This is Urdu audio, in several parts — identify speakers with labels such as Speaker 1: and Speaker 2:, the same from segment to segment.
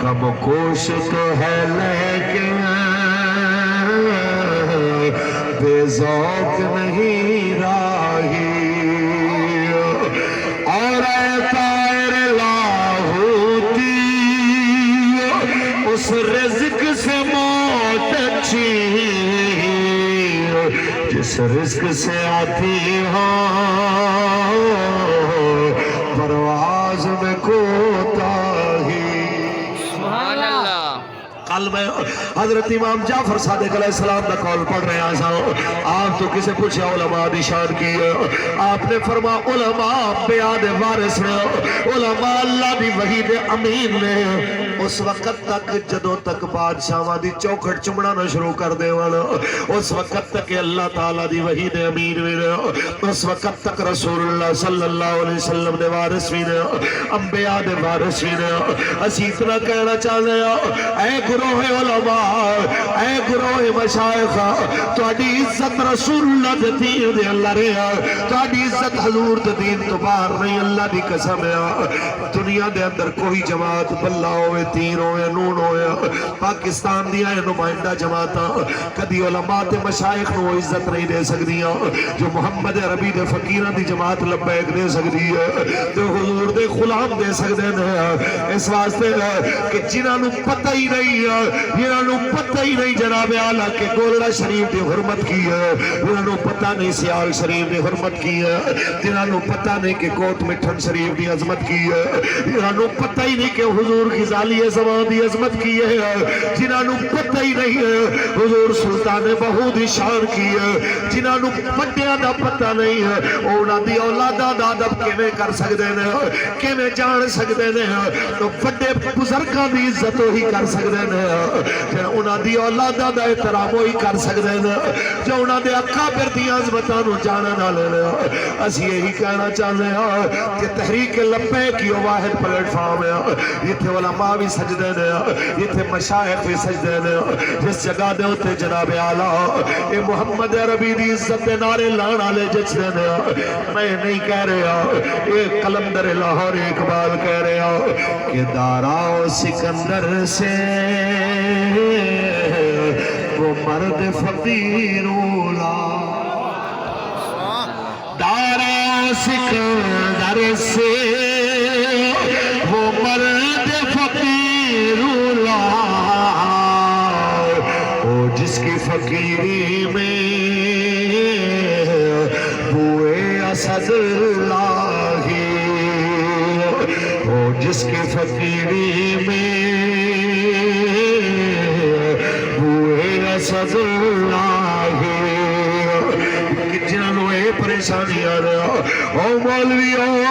Speaker 1: کم کوش تو ہے لیکن بے ذوق نہیں راہی، اور اے طائر لاہوتی اس رزق سے موت اچھی جس رزق سے آتی ہو پرواز میں کوتاہی۔
Speaker 2: سبحان اللہ۔
Speaker 1: کل میں حضرت امام جعفر صادق علیہ السلام کا قول پڑھ رہے ہیں، آپ تو کسے پوچھے علماء دی شان کی ہے، آپ نے فرما علماء انبیاء دے وارث نے، علماء اللہ دی وحی دے امین نے۔ اس وقت تک جدوں تک بادشاہاں دی چوکھٹ چمڑا نہ شروع کر دے والا، اس وقت تک اللہ تعالیٰ دی وحی دے امین بھی نے، اس وقت تک رسول اللہ صلی اللہ علیہ وسلم دے وارث بھی نے، انبیاء دے وارث بھی نے۔ اسی اتنا کہنا چاہتے ہیں، اے گروہ علماء، اے گروہ مشائخ، تہاڈی عزت رسول اللہ دے دین دے اللہ رہا، تہاڈی عزت حضور دے دین تو باہر نہیں، اللہ دی قسم ہے۔ دنیا دے اندر کوئی جماعت بلہ ہوئے، تیر ہوئے، نون ہوئے، پاکستان دیا نمائندہ جماعتاں کدی علماء تے مشائخ نو عزت نہیں دے سکدیاں، جو محمد عربی دے فقیراں دی جماعت لبیک دے سکدی ہے، جو حضور دے غلام دے سکدے نے۔ اس واسطے کہ جنہاں نو پتہ ہی نہیں ہے، جنہاں نو پتہ ہی نہیں جناب اعلیٰ کہ گولڑا شریف دی حرمت کی ہے، جنہاں نو پتہ نہیں سیال شریف دی حرمت کی ہے، جنہاں نو پتہ نہیں کہ کوٹ مٹھن شریف دی عظمت کی ہے، جنہاں نو پتہ ہی نہیں کہ حضور غزالی زمان دی عظمت کی ہے، جنہاں نو پتہ ہی نہیں ہے حضور سلطان بہو دی شان کی ہے، جنہاں نو بڑیاں دا پتہ نہیں ہے اونا دی اولاداں دا ادب کیویں کر سکدے نے، کیویں جان سکدے نے، تو بڑے بزرگاں دی عزت وہی کر سکدے نے، پھر انہاں دی اولاداں دا احترام وہی کر سکدے نے جو انہاں دے اکابر دی عظمتاں نو جانن والے نے۔ اسی یہی کہنا چاہتے ہیں کہ تحریک لبیک کی واحد پلیٹ فارم ہے، جتھے علماء بھی سجدے نے، جتھے مشائخ بھی سجدے نے، جس جگہ دے ہوتے جناب اعلیٰ اے محمد عربی دی عزت دے نعرے لان والے جچدے نے۔ میں نہیں کہہ رہا، اے قلندر لاہور اقبال کہہ رہا کہ دارا و سکندر سے وہ مرد فقیر اولا، دارا و سکندر سے وہ مرد فقیر اولا، او جس کی فقیری میں بوئے اسد اللہ، او جس کی فقیری میں بوئے اسد اللہ۔ جنہوں اے پریشانی آ رہا او مولوی ہو،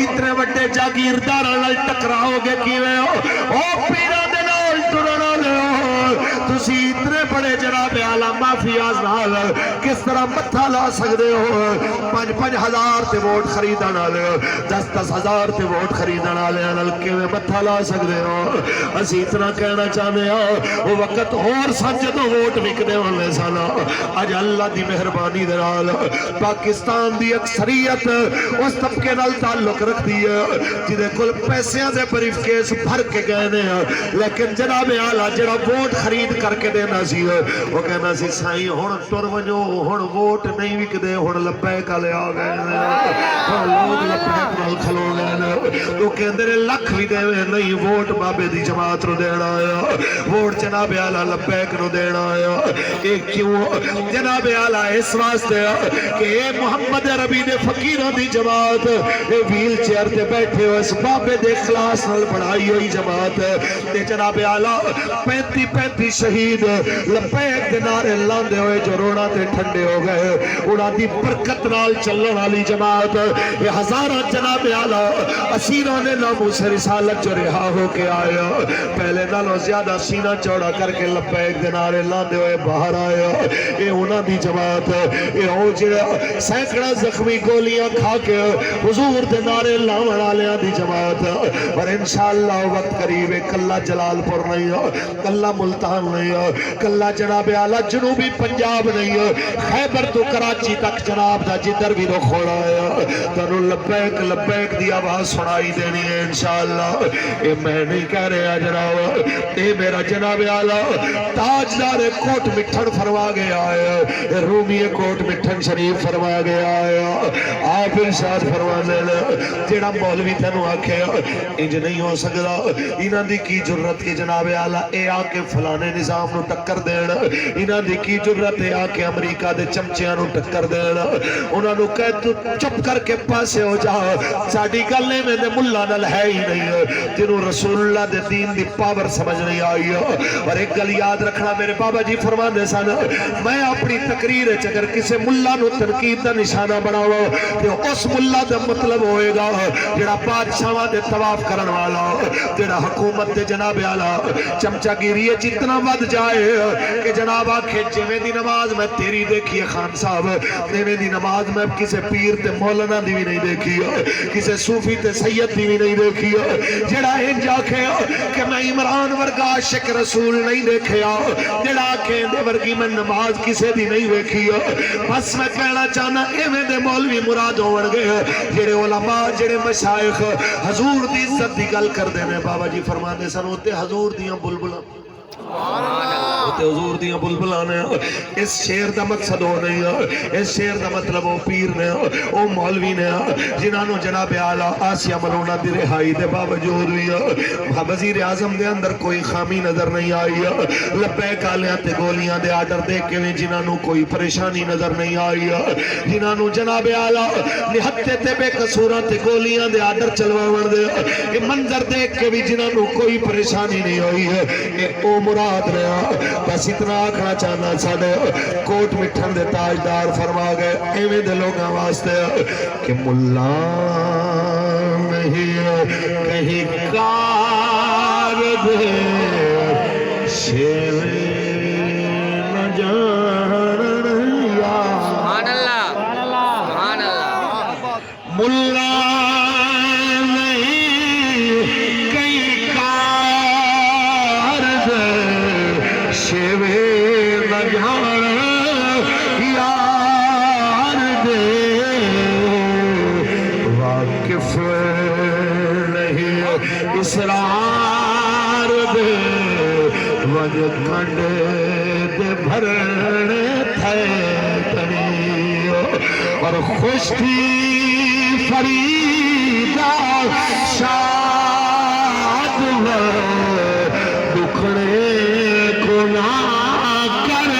Speaker 1: اتنے بڑے جاگیرداراں نال ٹکراؤ گے کیویں ہو، او پیراں دے نال ٹرنا لے ہو، تسی اتنے بڑے جناب اعلیٰ مافیاز نال کس طرح متھا لا سکدے ہو؟ 5,000 تے ووٹ خریدن والے، 10,000 تے ووٹ خریدن والے نال کیویں متھا لا سکدے ہو؟ اسی اتنا کہنا چاہتے ہیں، وہ وقت اور سن جدوں ووٹ وکدے ہوندے سن، اج اللہ دی مہربانی دے نال پاکستان دی اکثریت اس طبقے نال تعلق رکھدی ہے جدے کول پیسیاں دے بریف کیس بھر کے گئے نے، لیکن جناب اعلیٰ جڑا ووٹ خرید کر کے دینا سی وہ کہنا سی سائیں ہن ٹر ونجو، ہن ووٹ نہیں وکدے، ہن لبیک والے آ گئے نے، ہن لوگ لبیک نال کھلو گئے نے، تو کہندے نے لکھ وی دیوے نہیں ووٹ بابے دی جماعت نو دینا آیا، ووٹ جناب اعلیٰ لبیک نو دینا آیا۔ اے کیوں جناب اعلیٰ؟ اس واسطے کہ اے محمد عربی دے فقیراں دی جماعت، اے ویل چیئر تے بیٹھے ہو اس بابے دے اخلاص نال بڑھائی ہوئی جماعت تے جناب اعلیٰ 35 شہید لبیک دے نعرے لاندے ہوئے جو رونا تے ٹھنڈے ہو گئے، انہاں دی برکت نال چلن والی جماعت، یہ ہزاراں جناب اعلیٰ اسیراں نے ناموس رسالت جو رہا ہو کے آیا، پہلے نالوں زیادہ سینہ چوڑا کر کے لبیک دے نعرے لاندے ہوئے باہر آیا۔ یہ انہاں دی جماعت، یہ او جڑا سینکڑا زخمی گولیاں کھا کے حضور دے نعرے لاون والیاں دی جماعت، اور انشاءاللہ وقت قریب ہے، کلہ جلال پور نہیں ہے، کلہ ملتان نہیں ہے، کلہ اللہ جناب اعلیٰ جنوبی پنجاب نہیں خیبر تو کراچی تک جناب دا جدر بھی رخ ہونا ہے تنو لبیک لبیک دی آواز سنائی دینی ہے انشاءاللہ اے میں نہیں کہہ رہا جناب اے میرا جناب اعلیٰ تاجدار کوٹ مٹھن فرما گیا ہے رومی کوٹ مٹھن شریف فرما گیا ہے آپ ارشاد فرما دینا جیڑا مولوی تینوں آکھے انج نہیں ہو سکتا انہاں دی کی جرت کی جناب اعلیٰ اے آکے فلانے نظام نو ٹکر دینا انہاں دی کی جرت اے آکے امریکہ دے چمچیاں نو ٹکر دینا انہاں نو کہہ تو چپ کر کے پاسے ہو جا ساڑی گلنے میں دے ملہ نل ہے ہی نہیں جنہوں رسول اللہ دے دین دی پاور سمجھ نہیں آئی اور ایک گل یاد رکھنا میرے بابا جی فرما دے سن میں اپنی تقریر اگر کسے ملہ نو تنقید دا نشانہ بناؤ تو اس ملہ دا مطلب ہوئے گا جڑا بادشاہ دے طواف کرن والا جڑا حکومت دے جناب اعلیٰ چمچا گیری جتنا ود جائے کہ جناب آکھے جویں دی نماز میں تیری دیکھی ہے خان صاحب جویں دی نماز میں کسے پیر تے مولانا دی بھی نہیں دیکھی کسے صوفی تے سید دی بھی نہیں دیکھی جڑا انج آکھے کہ میں عمران ورگا عاشق رسول نہیں دیکھیا جڑا آکھے دے ورگی میں نماز کسے دی نہیں دیکھی بس میں کہنا چاہنا ایویں دے مولوی مراد ہون گے جڑے علماء جڑے مشائخ حضور دی عزت دی گل کر دینے بابا جی فرما دے سن ہوتے حضور دیاں بلبلاں ہوتے حضور دیاں بلبلانے اس شعر دا مقصد ہو نہیں اس شعر دا مطلب وہ پیر نے وہ مولوی نے جنہاں نو جناب اعلیٰ آسیہ ملونہ دی رہائی دے باوجود بھی وزیر اعظم دے اندر کوئی خامی نظر نہیں آئی لبیک آلیاں تے گولیاں دے آرڈر دے کے بھی جنہاں نو کوئی پریشانی نظر نہیں آئی جنہاں نو جناب اعلیٰ نہتے تے بے قصوراں تے گولیاں دے آرڈر چلواون دے یہ منظر دیکھ کے بھی جنہاں نو کوئی پریشانی نہیں ہوئی ہے او مراد رہا بس اتنا آکھنا چاہنا ساڑے کوٹ مٹھن دے تاجدار فرما گئے ایویں دے لوگاں واسطے کہ ملا نہیں کہیں کار دے شیر نہ جان یا
Speaker 2: سبحان اللہ سبحان اللہ
Speaker 1: ملا اسرار دے وج کھنڈ دے بھرنے تھے تنی اور خوش تھی فریدہ شاد دکھڑے کو نہ کر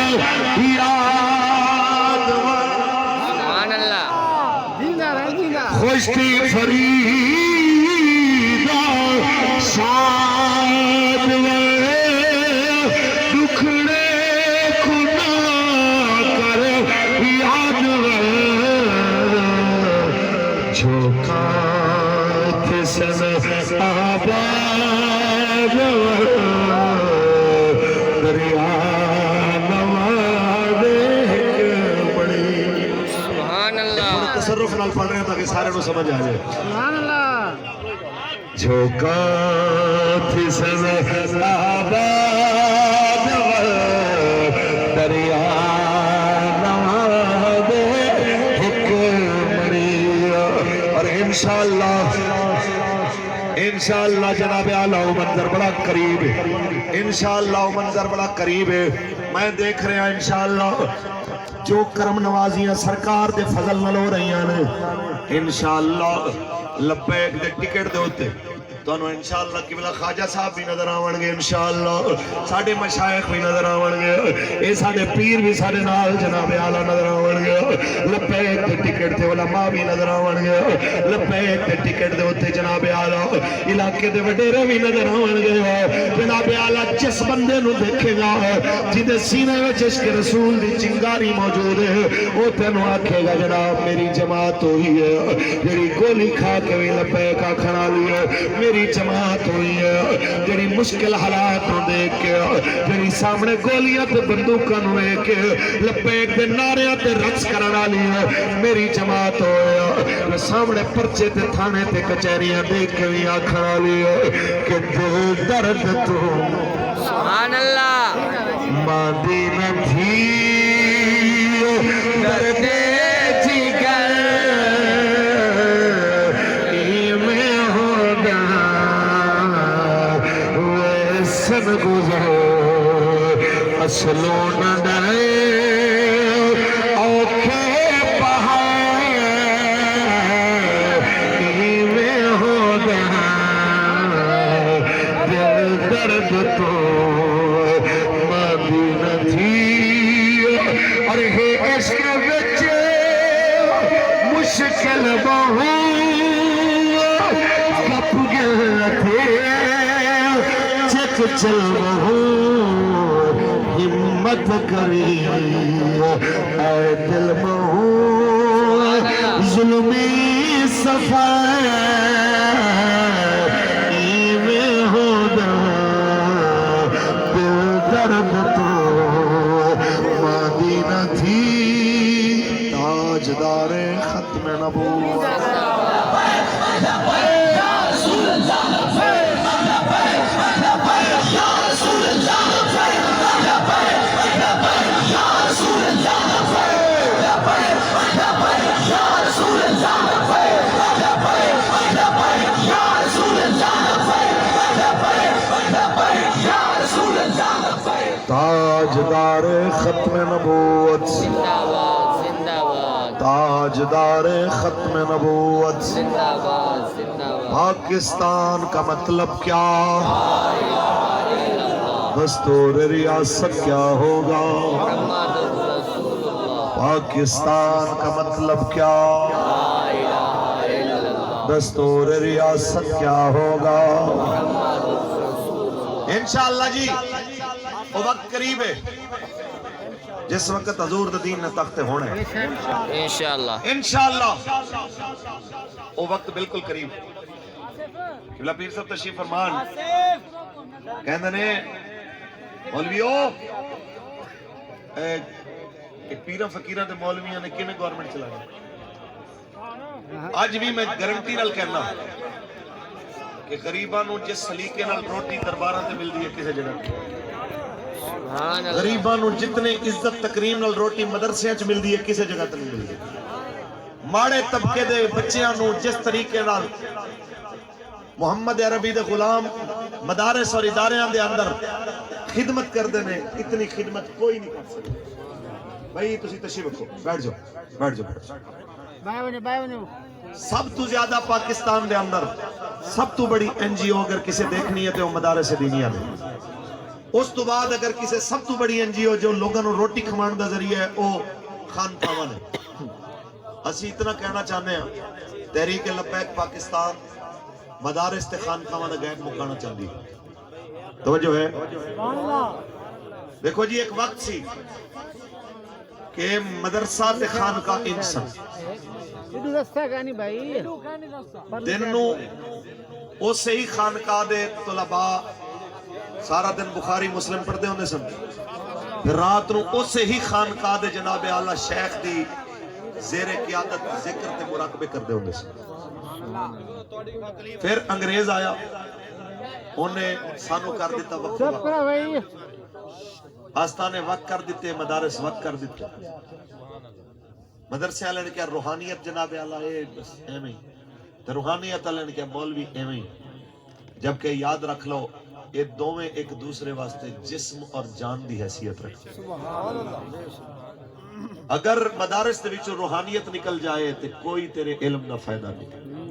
Speaker 1: یاد
Speaker 2: سبحان اللہ
Speaker 1: خوش تھی فریدہ شاد دکھڑے کھنا کر یاد جھوکا تھے سن آباد دریا نواد پڑی
Speaker 2: سبحان اللہ
Speaker 1: تصرف نال پڑھ رہے ہیں تاکہ سارے کو سمجھ آ جائے
Speaker 2: سبحان اللہ
Speaker 1: جھوکا تھی سن آباد دریا نواد ایک مڑی اور انشاءاللہ جناب اعلیٰ وہ منظر بڑا قریب ہے انشاءاللہ وہ منظر بڑا قریب ہے میں دیکھ رہا ہوں انشاءاللہ جو کرم نوازیاں سرکار دے فضل نال ہو رہی ہیں انشاءاللہ لبیک دے ٹکٹ دے ہوتے تو انہوں انشاءاللہ قبلہ خواجہ صاحب بھی نظر آون گے انشاءاللہ ساڑھے مشائخ بھی نظر آون گے اے ساڑھے پیر بھی ساڑھے نال جناب اعلیٰ نظر آون گے لبیک دے ٹکٹ دے علماء بھی نظر آون گے لبیک دے ٹکٹ دے ہوتے جناب اعلیٰ علاقے دے وڈیرے بھی نظر آون گے جناب اعلیٰ جس بندے نو دیکھے گا جدے سینے میں عشق رسول دی چنگاری موجود ہے وہ تینوں آکھے گا جناب میری جماعت ہوئی ہے جڑی گولی کھا کے بھی لبیک آکھنا لی ہے میری جماعت ہوئی ہے جڑی مشکل حالات نو دیکھ کے جڑی سامنے گولیاں تے بندوقاں نو دیکھ کے لبیک دے نعریاں تے رقص کرن والی ہے میری جماعت ہوئی ہے سامنے پرچے تے تھانے تے کچہریاں دیکھ کے بھی آکھن والی ہے کہ دل درد تو
Speaker 2: سبحان اللہ
Speaker 1: مدینہ تھی درد جگر میں ہوگا ویسن گزر اصلوں نہ ڈرے اوکھے پہاڑ میں ہوگا دل درد تو مدینہ تھی اور ہے عشق وچ مشکل بہت کپ گیا تھے چک چل بہت ہمت کری اے دل بہت ظلمی صفائی میں ہوگا دل درد تو مدینہ تھی تاجدار ختم نبوت تاجدار ختم نبوت
Speaker 2: زندہ باد زندہ باد
Speaker 1: تاجدار ختم نبوت
Speaker 2: زندہ باد زندہ باد
Speaker 1: پاکستان کا مطلب کیا دستور ریاست کیا ہوگا
Speaker 2: محمد رسول اللہ
Speaker 1: پاکستان کا مطلب کیا دستور ریاست کیا ہوگا انشاءاللہ جی وہ وقت قریب ہے جس وقت حضور دین نے تخت ہونے
Speaker 2: انشاءاللہ
Speaker 1: انشاءاللہ وہ وقت بالکل قریب ہے قبلہ پیر صاحب تشریف فرمان کہندے نے مولویو پیرہ فقیرہ دے مولویاں نے کنے گورنمنٹ چلایا آج بھی میں گارنٹی نال کہنا کہ غریباں نو جس سلیقے نال روٹی درباراں تے ملدی ہے کسے جگہ
Speaker 2: سبحان اللہ
Speaker 1: غریباں نو جتنے عزت تکریم نال روٹی مدرسیاں چ ملدی ہے کسے جگہ تے نہیں ملدی ماڑے طبقے دے بچیاں نو جس طریقے نال محمد عربی دے غلام مدارس اور اداریاں دے اندر خدمت کر دینے اتنی خدمت کوئی نہیں کر سکتا بھائی تسی تشریف رکھو بیٹھ جاؤ بیٹھ جاؤ سب تو زیادہ پاکستان دے اندر سب تو بڑی این جی او اگر کسے دیکھنی ہے تو وہ مدارس دینیہ نے اس تو بعد اگر کسے سب تو بڑی این جی او جو لوگوں نے روٹی کھمان دا ذریعہ ہے وہ خان خواہ نے اسی اتنا کہنا چاہنے ہیں تحریک لبیک پاکستان مدارس تے خان خواہ دا غیب مکانا چاہتی ہے توجہ ہے دیکھو جی ایک وقت سی کہ مدرسہ تے خان کا انسان دن نو اسے ہی خانقاہ دے طلباء سارا دن بخاری مسلم پڑھتے ہوندے سن پھر رات نو اسے ہی خانقاہ دے جناب اعلیٰ شیخ دی زیر قیادت ذکر تے مراقبے کرتے ہوندے سن پھر انگریز آیا انہیں سانو کر دیتا وقت آستانے وقت کر دیتے مدارس وقت کر دیتے مدرسے والے نے کیا روحانیت جناب اعلیٰ ایویں تو روحانیت والے نے کیا مولوی ایویں جبکہ یاد رکھ لو یہ دوویں ایک دوسرے واسطے جسم اور جان دی حیثیت رکھتے اگر مدارس دے وچوں روحانیت نکل جائے تو کوئی تیرے علم دا فائدہ نہیں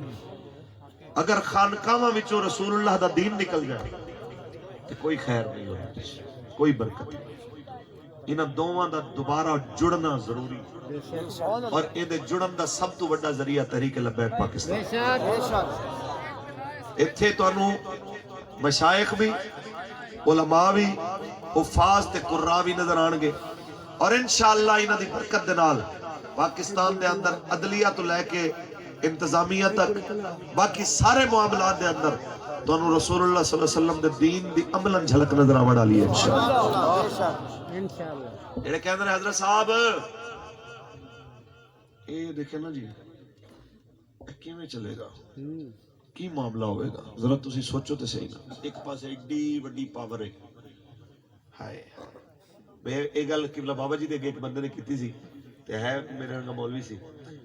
Speaker 1: اگر خانقاہاں وچوں رسول اللہ دا دین نکل جائے تو کوئی خیر نہیں ہوتی کوئی برکت نہیں انہاں دوواں دا دوبارہ جڑنا ضروری اور یہ جڑن دا سب تو بڑا ذریعہ تحریک لبیک پاکستان اتھے تو انہوں مشائخ بھی علماء بھی حفاظ تے قراء بھی نظر آنگے اور انشاءاللہ انہاں دی برکت دے نال پاکستان دے اندر عدلیہ تو لے کے انتظامیہ تک باقی سارے معاملات دے اندر تو انہوں رسول اللہ صلی اللہ علیہ وسلم دے دین دی عملاً جھلک نظر آوڑ آلی ہے انشاءاللہ جڑے کہندے ہیں حضرت صاحب یہ دیکھیں نا جی کیویں چلے گا کی معاملہ ہوئے گا ذرا تسی سوچو تے صحیح نا ایک پاس ایڈی وڈی پاور ہے ہائے میں ایک گل قبلہ بابا جی دے اگے ایک بندے نے کیتی سی تے ہے میرے رنگا مولوی سی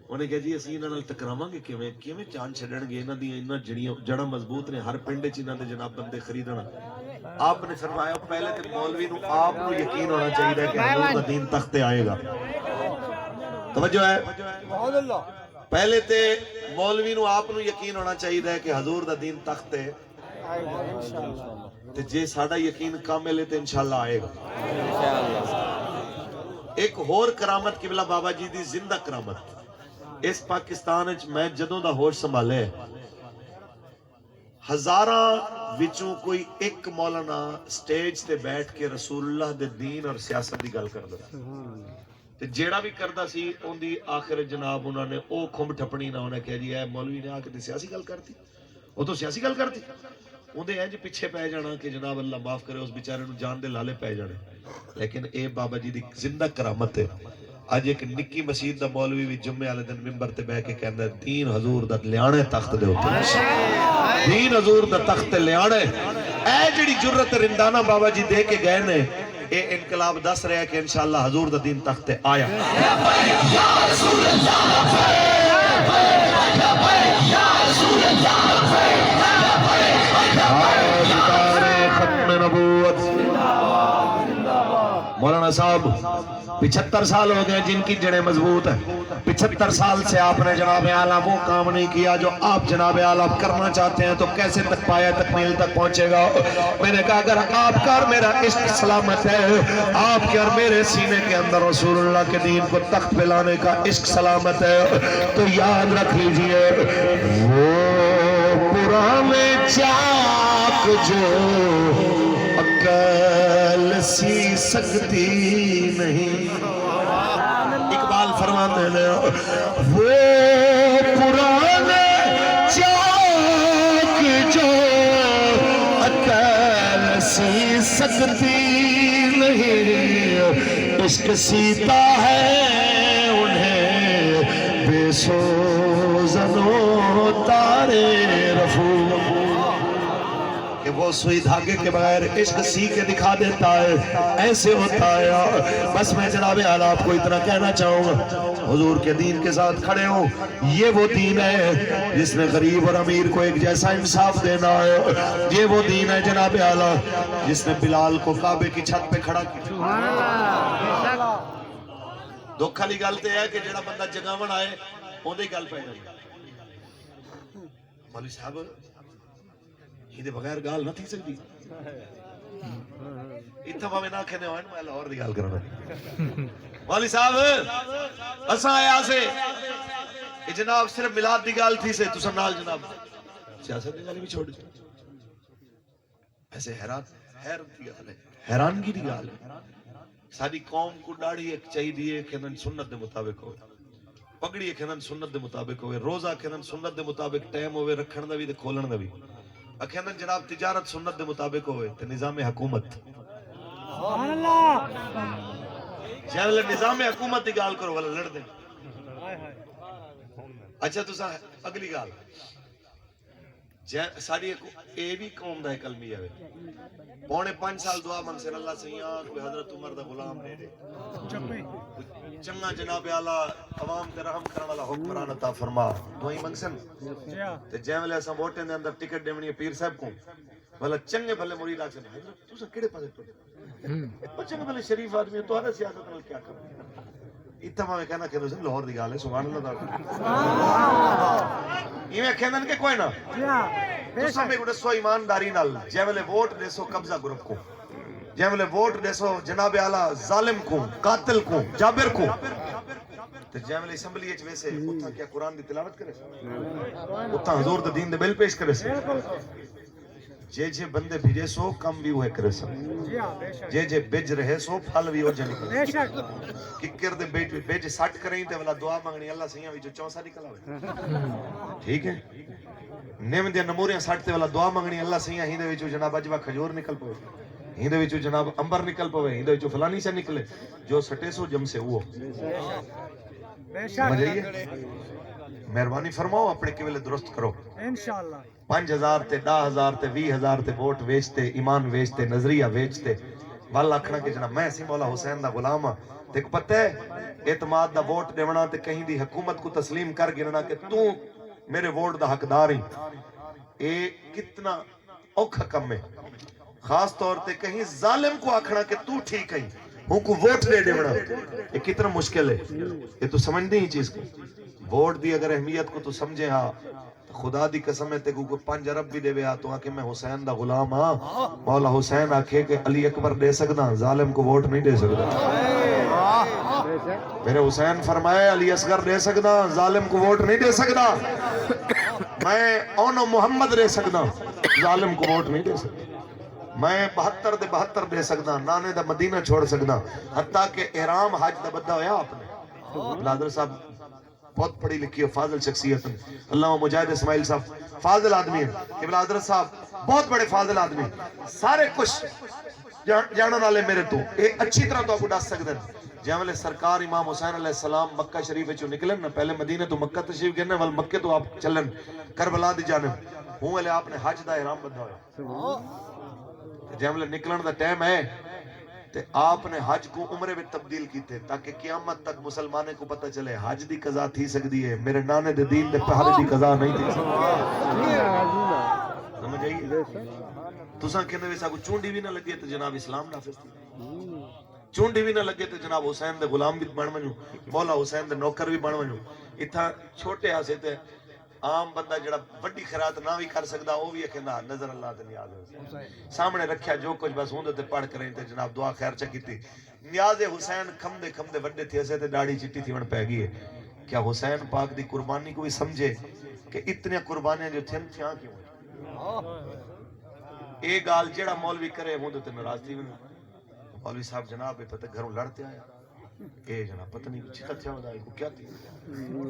Speaker 1: انہیں کہا جی اسی انہاں نال ٹکراواں گے کیویں چاند چھڈن گے انہاں دی انہاں جڑاں مضبوط نے ہر پنڈ وچ انہاں دے جناب بندے خریدنا آپ نے فرمایا پہلے تے مولوی نو آپ نو یقین ہونا چاہیے کہ حضور دا دین تخت تے آئے گا توجہ ہے پہلے تے مولوی نو آپ نو یقین ہونا چاہیے کہ حضور دا دین تخت تے تے جے ساڈا یقین کامل ہے تے انشاءاللہ آئے گا ایک اور کرامت قبلہ بابا جی دی زندہ کرامت اس پاکستان وچ میں جدوں دا ہوش سنبھالے ہزاراں وچوں کوئی ایک مولانا سٹیج تے بیٹھ کے رسول اللہ دے دین اور سیاست دی گل کردا تے جیڑا بھی کردا سی اون دی آخر جناب انہاں نے او کھمب ٹھپنی نہ انہاں کہہ جی اے مولوی نے آ کے سیاسی گل کرتی او تو سیاسی گل کرتی اندے انج پیچھے پے جانا کہ جناب اللہ معاف کرے اس بیچارے نو جان دے لالے پے جانے لیکن اے بابا جی دی زندہ کرامت ہے اج ایک نکی مسجد دا مولوی بھی جمعے والے دن منبر تے بیٹھ کے کہندا ہے دین حضور دا لیانے تخت دے اوپر دین حضور دا تخت تے لیانے اے جڑی جرت رندانہ بابا جی دے کے گئے نے اے انقلاب دس رہا ہے کہ انشاءاللہ حضور دا دین تخت تے آیا یا رسول اللہ یا رسول اللہ ختم نبوت مولانا صاحب 75 سال ہو گئے جن کی جڑیں مضبوط ہیں 75 سال سے آپ نے جناب اعلیٰ وہ کام نہیں کیا جو آپ جناب اعلیٰ کرنا چاہتے ہیں تو کیسے تک پایا تکمیل تک پہنچے گا میں نے کہا اگر آپ کا اور میرا عشق سلامت ہے آپ کے اور میرے سینے کے اندر رسول اللہ کے دین کو تخت پہ لانے کا عشق سلامت ہے تو یاد رکھ لیجئے وہ پرانے چاک جو عقل سی سکتی نہیں اقبال فرماتے ہیں وہ پرانے چاک جو عقل سی سکتی نہیں عشق سیتا ہے انہیں بے سوزن و تارے رفو کہ وہ سوئی دھاگے کے بغیر عشق سی کے دکھا دیتا ہے ایسے ہوتا ہے بس میں جناب اعلیٰ آپ کو اتنا کہنا چاہوں گا حضور کے دین کے ساتھ کھڑے ہوں یہ وہ دین ہے جس نے غریب اور امیر کو ایک جیسا انصاف دینا ہے یہ وہ دین ہے جناب اعلیٰ جس نے بلال کو کعبے کی چھت پہ کھڑا کیا دکھ والی گل تے ہے کہ جڑا بندہ جگاون آئے اون دی گل پے جائے مولوی صاحب یہ بغیر گال نہ تھی سکتی اتنا میں نہ کہنے ہوئے میں لاہور دی گال کرنا مولوی صاحب اساں آیا سے جناب صرف میلاد دی گال تھی سے تساں نال جناب سیاست دی گل بھی چھوڑ دی ایسے حیرانگی دی گال ہے ساری قوم کو داڑھی ایک چاہیے کہ سنت دے مطابق ہوئے پگڑی ایک سنت دے مطابق ہوئے روزہ کہ سنت دے مطابق ٹائم ہوئے رکھن دا بھی تے کھولن دا بھی اکھیندن جناب تجارت سنت دے مطابق ہوئے تے نظام حکومت سبحان اللہ جہاں نظام حکومت دی گال کرو والا لڑ دیں اچھا تو اگلی گال ساری اے بھی قوم دا ایک علمی ہے پونے 5 سال دعا منگ سے اللہ سیاں کوئی حضرت عمر دا غلام دے دے چنگا جناب اعلیٰ عوام تے رحم کرنے والا حکمران عطا فرما دعائیں منگ سن تے جے ویلے اساں ووٹیں دے اندر ٹکٹ دیونی ہے پیر صاحب کو بھلا چنگے بھلے مرید آ کے حضرت تساں کیڑے پاسے ٹر چنگے بھلے شریف آدمی تو ہر سیاست نال کیا کرنا اتنا میں کہنا کہ تساں لاہور دی گل ہے سبحان اللہ ایویں کہندن کہ کوئی نہ تساں میں دسو ایمانداری نال جے ویلے ووٹ دیسو قبضہ گروپ کو جے ویلے ووٹ دیسو جناب اعلیٰ ظالم کو قاتل کو جابر کو تے جے ویلے اسمبلی وچ ویسے اوتھا کیا قرآن دی تلاوت کرے اوتھا حضور دے دین دے بل پیش کرے جے جے بندے بھیجے سو کم بھی ہوئے کرے سن جے جے بج رہے سو پھل بھی ہو جے نکلے ککر دے بیج سٹ کریں تے والا دعا مانگنی اللہ سیاں وچوں چوسا نکل آوے ٹھیک ہے نیم دے نموریاں سٹ تے والا دعا مانگنی اللہ سیاں ہی دے وچوں جناب اجوا کھجور نکل پوے ہی دے وچوں جناب انبر نکل پوے ہی دے وچوں فلانی سے نکلے جو سٹے سو جم سے وہ سمجھئیے مہربانی فرماؤ اپنے قبلے درست کرو انشاءاللہ 5000 تے 10000 تے 20000 تے ووٹ ویچتے ایمان ویچتے نظریہ ویچتے
Speaker 3: ول آکھنا کہ جناب میں سی مولا حسین دا غلام ہاں تے کو پتہ ہے اعتماد دا ووٹ دیونا تے کہیں دی حکومت کو تسلیم کر گرنا کہ تو میرے ووٹ دا حقدار ہی اے کتنا اوکھا کم ہے خاص طور تے کہیں ظالم کو آکھنا کہ تو ٹھیک ہے ہوں کو ووٹ دے دیونا یہ کتنا مشکل ہے یہ تو سمجھ نہیں چیز کو ووٹ دی اگر اہمیت کو تو سمجھے ہاں خدا دی قسم ہے تے کو 5 ارب بھی دے وے تو آکے میں حسین دا غلام ہاں مولا حسین آکھے کہ علی اکبر دے سکدا ظالم کو ووٹ نہیں دے سکدا میرے حسین فرمائے علی اصغر دے سکدا ظالم کو ووٹ نہیں دے سکدا میں اونو محمد دے سکدا ظالم کو ووٹ نہیں دے سکدا میں 72 دے 72 دے سکدا نانے دا مدینہ چھوڑ سکدا حتیٰ کہ احرام حج دا بدہ ہویا آپ نے بلادر صاحب بہت پڑھی لکھی ہے فاضل شخصیت اللہ مجاہد اسماعیل صاحب فاضل آدمی ہے کہ بلادر صاحب بہت بڑے فاضل آدمی سارے کچھ جانن والے میرے تو ایک اچھی طرح تو آپ کو ڈس سکتے ہیں جیملے سرکار امام حسین علیہ السلام مکہ شریف چو نکلن نا پہلے مدینہ تو مکہ تشریف گرنے وال مکہ تو آپ چلن کربلا دی جانب ہوں علیہ آپ نے حج دا احرام بدھا ہویا جیملے نکلن دا ٹائم ہے تے آپ نے حج کو عمرے میں تبدیل کی تھے تاکہ قیامت تک مسلمانے کو پتہ چلے حج دی قضا تھی سکتی ہے میرے نانے دے دین دے پہاڑے دی قضا نہیں تھی سمجھ آئیے تساں کہنے ویسا کو چونڈی بھی نہ لگے تو جناب اسلام نافذ تھی چونڈی بھی نہ لگے تو جناب حسین دے غلام بھی بن ونجو مولا حسین دے نوکر بھی بن ونجو اتھا چھوٹے ہاسے تے عام بندہ جڑا بڑی خیرات نہ بھی کر سکدا وہ بھی کہندا نظر اللہ تے نیاز ہے سامنے رکھیا جو کچھ بس ہوندے تے پڑھ کریں تے جناب دعا خیر چا کیتی نیاز حسین کھمدے وڈے تھے سے تے داڑھی چٹی تھی ون پے گئی ہے کیا حسین پاک دی قربانی کو بھی سمجھے کہ اتنی قربانیاں جو تھن تھیاں کیوں اے گال جڑا مولوی کرے ہوندے تے ناراض تھی مولوی صاحب جناب پتہ گھروں لڑتے آیا اے جناب پتہ نہیں چھتا تھیا ہوتا ہے کو کیا تھی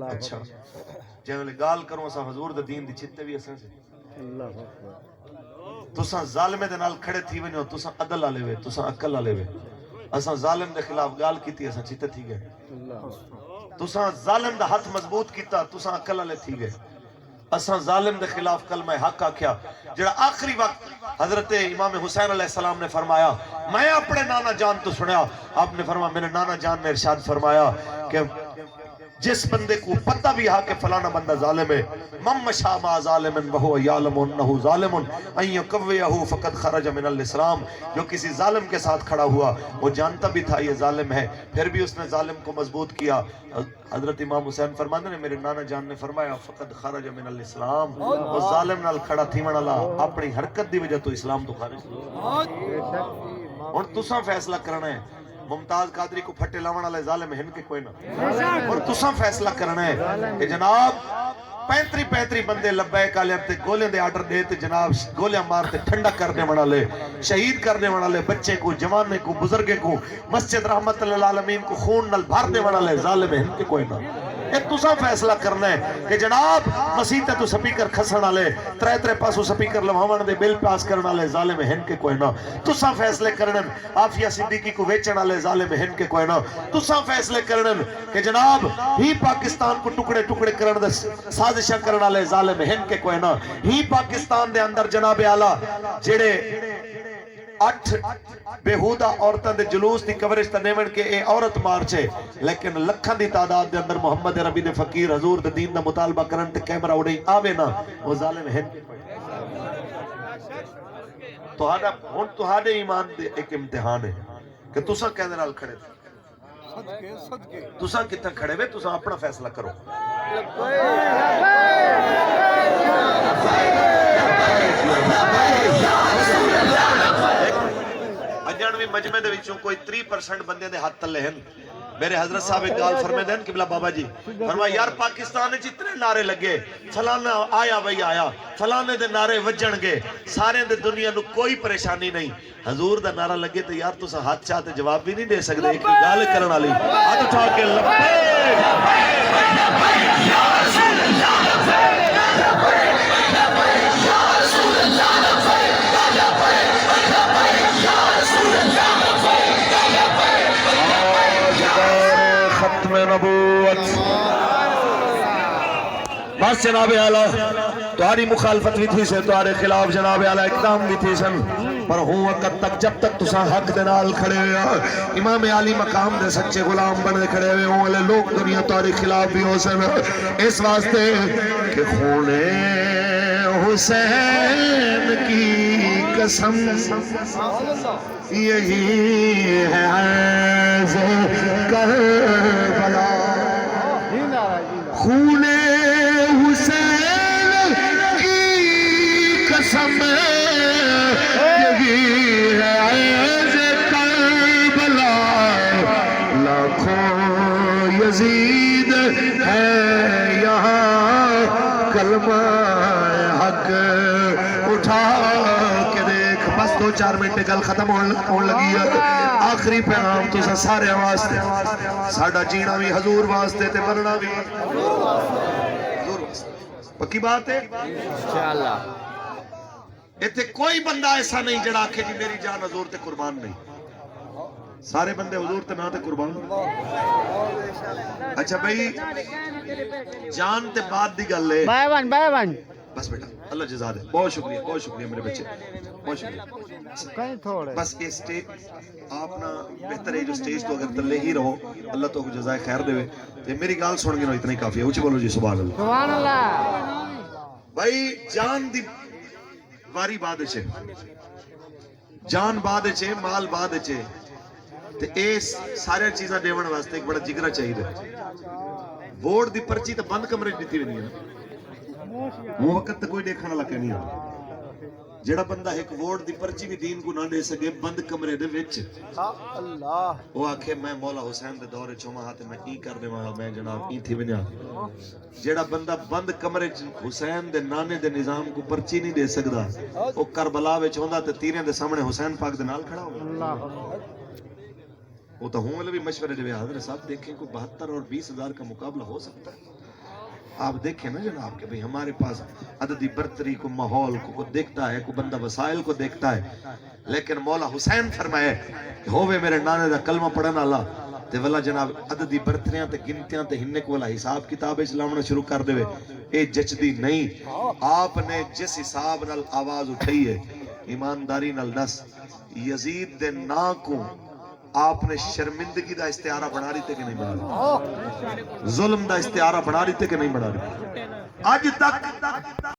Speaker 3: اچھا جیولے گال کروں اسا حضور دے دین دی چھتے بھی اساں سے تساں ظالمے دے نال کھڑے تھی ونجو تساں عدل والے وے تساں عقل والے وے اساں ظالم دے خلاف گال کیتی اساں چھتے تھی گئے تساں ظالم دا ہاتھ مضبوط کیتا تساں عقل والے تھی گئے اساں ظالم دے خلاف کلمہ حق آکھیا جڑا آخری وقت حضرت امام حسین علیہ السلام نے فرمایا میں اپنے نانا جان تو سنیا آپ نے فرمایا میرے نانا جان نے ارشاد فرمایا کہ جس بندے کو پتہ بھی ہا کہ فلانا بندہ ظالم ہے من مشى مع ظالم وهو يعلم انه ظالم ان يقويه فقد خرج من الاسلام جو کسی ظالم کے ساتھ کھڑا ہوا وہ جانتا بھی تھا یہ ظالم ہے پھر بھی اس نے ظالم کو مضبوط کیا حضرت امام حسین فرماتے ہیں میرے نانا جان نے فرمایا فقد خرج من الاسلام وہ ظالم نال کھڑا تھی من اللہ اپنی حرکت دی وجہ تو اسلام تو خارج ہن تساں فیصلہ کرنا ہے ممتاز قادری کو پھٹے لاون والے ظالم ہن کے کوئی نہ اور تساں فیصلہ کرنا ہے کہ جناب 35 بندے لبیک علیہ تے گولیاں دے آرڈر دے تے جناب گولیاں مار تے ٹھنڈا کرنے والے شہید کرنے والے بچے کو جوانے کو بزرگے کو مسجد رحمت للعالمین کو خون نال بھر دے والے ظالم ہن کے کوئی نہ اے تساں فیصلہ کرنا ہے کہ جناب مسیح تو سپیکر کھسن والے ترے پاسو سپیکر لواون دے بل پاس کرن والے ظالم ہن کے کوئی نہ تساں فیصلے کرن عافیہ صدیقی کو ویچن والے ظالم ہن کے کوئی نہ تساں فیصلے کرن کہ جناب ہی پاکستان کو ٹکڑے ٹکڑے کرن دے سازشاں کرن والے ظالم ہن کے کوئی نہ ہی پاکستان دے اندر جناب اعلی جڑے 8 بےہودہ عورتاں دے جلوس دی کوریج تے نیون کے اے عورت مارچ ہے لیکن لکھاں دی تعداد دے اندر محمد عربی دے فقیر حضور دے دین دا مطالبہ کرن تے کیمرہ اڑی آوے نا وہ ظالم ہیں تہاڈے ایمان دے ایک امتحان ہے کہ تساں کہندے نال کھڑے تساں کتھے کھڑے وے تساں اپنا فیصلہ کرو اجانوی مجمع دے وچوں کوئی 3% بندے دے ہاتھ تلے ہیں میرے حضرت صاحب ایک گال فرمے دین قبلہ بابا جی فرمایا یار پاکستان نے جتنے نعرے لگے فلانا آیا بھئی آیا فلانے دے نعرے وجن گے سارے دے دنیا نو کوئی پریشانی نہیں حضور دا نعرہ لگے تو یار تو ہاتھ چاہتے جواب بھی نہیں دے سکتے ایک گال کرن والی ہاتھ اٹھا کے لبیک یا رسول اللہ ختم نبوت بس جناب اعلیٰ
Speaker 1: تمہاری مخالفت بھی تھی سے تمہارے خلاف جناب اعلی اقدام بھی تھی سن پر ہوں وقت تک جب تک تساں حق دے نال کھڑے ہوئے امام علی مقام دے سچے غلام بنے کھڑے ہوئے ہوں والے لوگ دنیا تمہارے خلاف بھی ہو سن اس واسطے کہ خون حسین کی قسم یہی ہے عز کربلا خون حسین کی قسم یہی ہے عز کربلا لاکھوں یزید ہے یہاں کلمہ حق اٹھا کے دیکھ بس 2-4 منٹ گل ختم ہون لگی ہے آخری پیغام تو سارے واسطے ساڈا جینا بھی حضور واسطے تے مرنا بھی حضور واسطے پکی بات ہے
Speaker 2: انشاءاللہ
Speaker 1: ایتھے کوئی بندہ ایسا نہیں جڑا آکھے جی میری جان حضور تے قربان نہیں سارے بندے حضور تے نہ تے قربان اچھا بھائی جان تے بعد دی گل ہے
Speaker 2: بائے ون
Speaker 1: بس بیٹا اللہ جزا دے بہت شکریہ میرے بچے بہت شکریہ بس یہ سٹیج آپ نا بہتر ہے جو سٹیج تو اگر تلے ہی رہو اللہ تو جزائے خیر دے تے میری گال سن گے نا اتنا ہی کافی ہے اونچی بولو جی سبحان اللہ بھائی جان دی واری بعد چھے جان بعد چھے مال بعد چھے تے اے سارے چیزاں دیون واسطے ایک بڑا جگرا چاہیے ووٹ دی پرچی تے بند کمرے دیتی نہیں ہے وہ وقت کوئی دیکھنا لگا نہیں ہے جڑا بندہ ایک ووٹ دی پرچی بھی دین کو نہ دے سکے بند کمرے دے وچ وہ آکھے میں مولا حسین دے دور چوما ہاں تے میں ای کر دے والا میں جناب ای تھی ونیا جڑا بندہ بند کمرے حسین دے نانے دے نظام کو پرچی نہیں دے سکدا وہ کربلا وچ ہوندا تے تیرے دے سامنے حسین پاک دے نال کھڑا ہوندا وہ تو ہوں بھی مشورے دے حضرت صاحب دیکھیں کو 72 اور 20,000 کا مقابلہ ہو سکتا ہے آپ دیکھیں نا جناب کہ بھئی ہمارے پاس عددی برتری کو ماحول کو دیکھتا ہے کو بندہ وسائل کو دیکھتا ہے لیکن مولا حسین فرمائے کہ ہووے میرے نانے دا کلمہ پڑھنا اللہ تے والا جناب عددی برتریاں تے گنتیاں تے ہننے کو والا حساب کتاب اسلامنا شروع کر دے اے جچدی نہیں آپ نے جس حساب نال آواز اٹھائی ہے ایمانداری نال دس یزید دے نا کو آپ نے شرمندگی دا استعارہ بنا رہی تھے کہ نہیں بنا رہی ظلم دا استعارہ بنا رہی تھے کہ نہیں بنا رہی آج تک